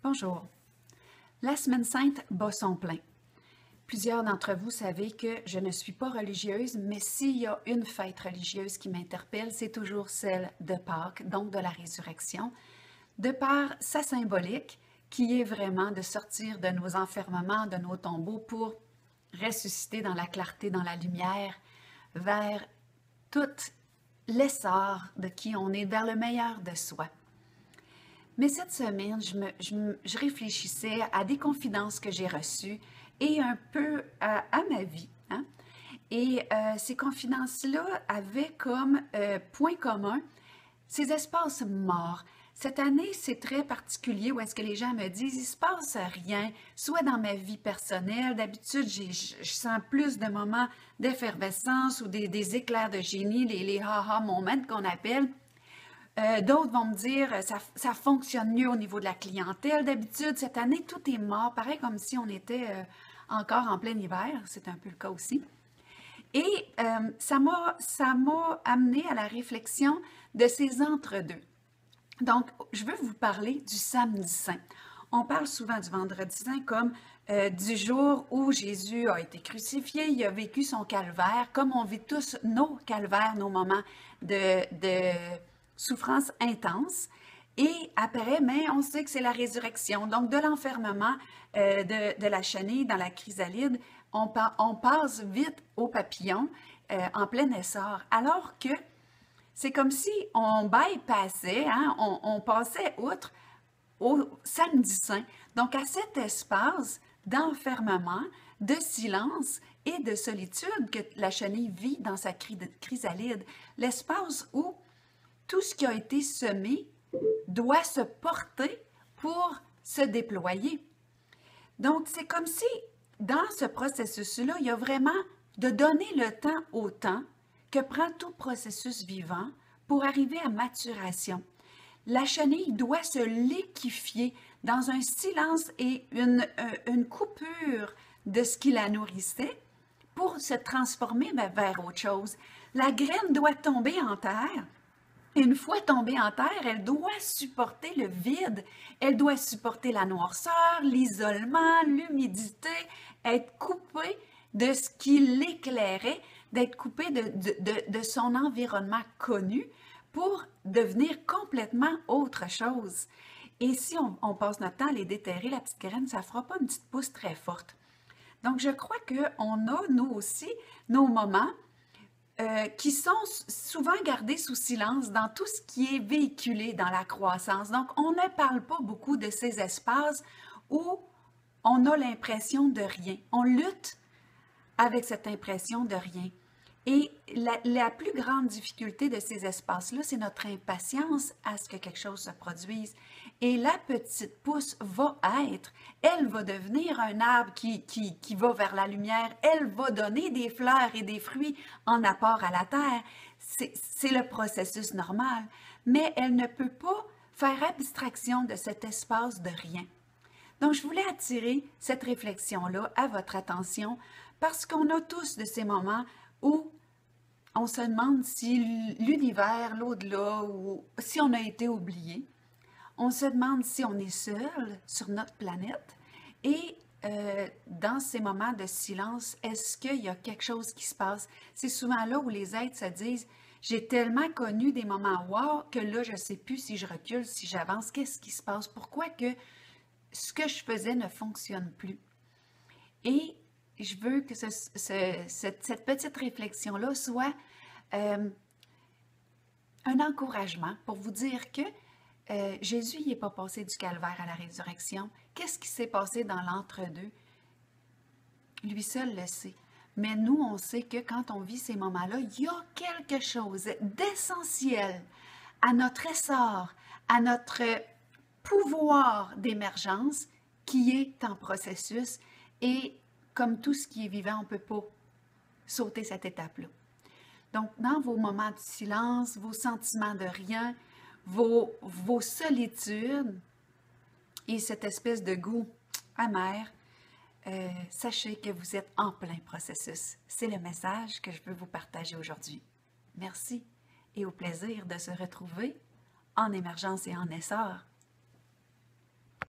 Bonjour. La Semaine sainte bat son plein. Plusieurs d'entre vous savez que je ne suis pas religieuse, mais s'il y a une fête religieuse qui m'interpelle, c'est toujours celle de Pâques, donc de la résurrection, de par sa symbolique qui est vraiment de sortir de nos enfermements, de nos tombeaux pour ressusciter dans la clarté, dans la lumière, vers tout l'essor de qui on est, vers le meilleur de soi. Mais cette semaine, je réfléchissais à des confidences que j'ai reçues et un peu à ma vie. Hein? Et ces confidences-là avaient comme point commun ces espaces morts. Cette année, c'est très particulier où est-ce que les gens me disent, il se passe rien, soit dans ma vie personnelle. D'habitude, je sens plus de moments d'effervescence ou des éclairs de génie, les ha-ha moments qu'on appelle. D'autres vont me dire ça fonctionne mieux au niveau de la clientèle. D'habitude, cette année, tout est mort, pareil comme si on était encore en plein hiver. C'est un peu le cas aussi. Et ça m'a amené à la réflexion de ces entre-deux. Donc, je veux vous parler du samedi saint. On parle souvent du vendredi saint comme du jour où Jésus a été crucifié, il a vécu son calvaire, comme on vit tous nos calvaires, nos moments de souffrance intense. Et après, mais on sait que c'est la résurrection. Donc, de l'enfermement de la chenille dans la chrysalide, on passe vite au papillon en plein essor. Alors que c'est comme si on bypassait, hein, on passait outre au samedi saint. Donc, à cet espace d'enfermement, de silence et de solitude que la chenille vit dans sa chrysalide, l'espace où tout ce qui a été semé doit se porter pour se déployer. Donc, c'est comme si, dans ce processus-là, il y a vraiment de donner le temps au temps que prend tout processus vivant pour arriver à maturation. La chenille doit se liquéfier dans un silence et une coupure de ce qui la nourrissait pour se transformer vers autre chose. La graine doit tomber en terre. Une fois tombée en terre, elle doit supporter le vide, elle doit supporter la noirceur, l'isolement, l'humidité, être coupée de ce qui l'éclairait, d'être coupée de son environnement connu pour devenir complètement autre chose. Et si on passe notre temps à les déterrer, la petite graine, ça ne fera pas une petite pousse très forte. Donc, je crois qu'on a, nous aussi, nos moments qui sont souvent gardés sous silence dans tout ce qui est véhiculé dans la croissance. Donc, on ne parle pas beaucoup de ces espaces où on a l'impression de rien. On lutte avec cette impression de rien. Et la plus grande difficulté de ces espaces-là, c'est notre impatience à ce que quelque chose se produise. Et la petite pousse va être, elle va devenir un arbre qui va vers la lumière, elle va donner des fleurs et des fruits en apport à la terre. C'est le processus normal, mais elle ne peut pas faire abstraction de cet espace de rien. Donc, je voulais attirer cette réflexion-là à votre attention parce qu'on a tous de ces moments où on se demande si l'univers, l'au-delà, ou si on a été oublié. On se demande si on est seul sur notre planète. Et dans ces moments de silence, est-ce qu'il y a quelque chose qui se passe? C'est souvent là où les êtres se disent, j'ai tellement connu des moments wow que là, je ne sais plus si je recule, si j'avance, qu'est-ce qui se passe? Pourquoi que ce que je faisais ne fonctionne plus? Et je veux que cette petite réflexion-là soit un encouragement pour vous dire que Jésus n'est pas passé du calvaire à la résurrection. Qu'est-ce qui s'est passé dans l'entre-deux? Lui seul le sait. Mais nous, on sait que quand on vit ces moments-là, il y a quelque chose d'essentiel à notre essor, à notre pouvoir d'émergence qui est en processus. Et comme tout ce qui est vivant, on ne peut pas sauter cette étape-là. Donc, dans vos moments de silence, vos sentiments de rien, vos solitudes et cette espèce de goût amer, sachez que vous êtes en plein processus. C'est le message que je veux vous partager aujourd'hui. Merci et au plaisir de se retrouver en émergence et en essor.